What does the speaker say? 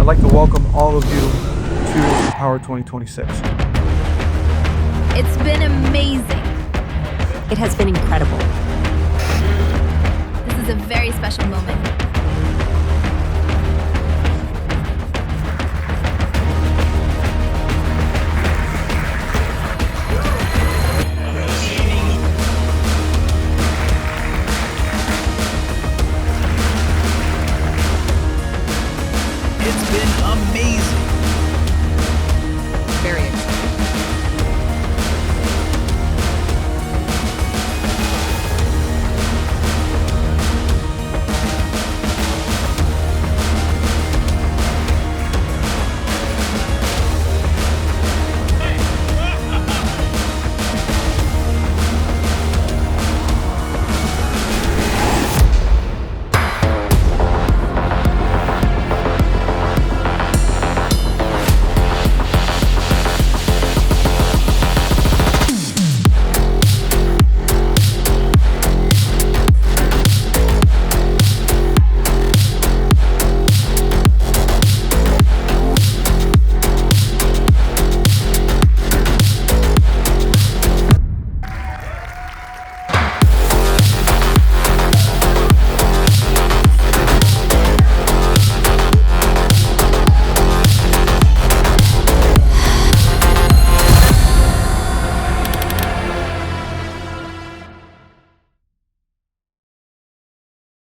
I'd like to welcome all of you to Power 2026. It's been amazing. It has been incredible. This is a very special moment. It's been amazing.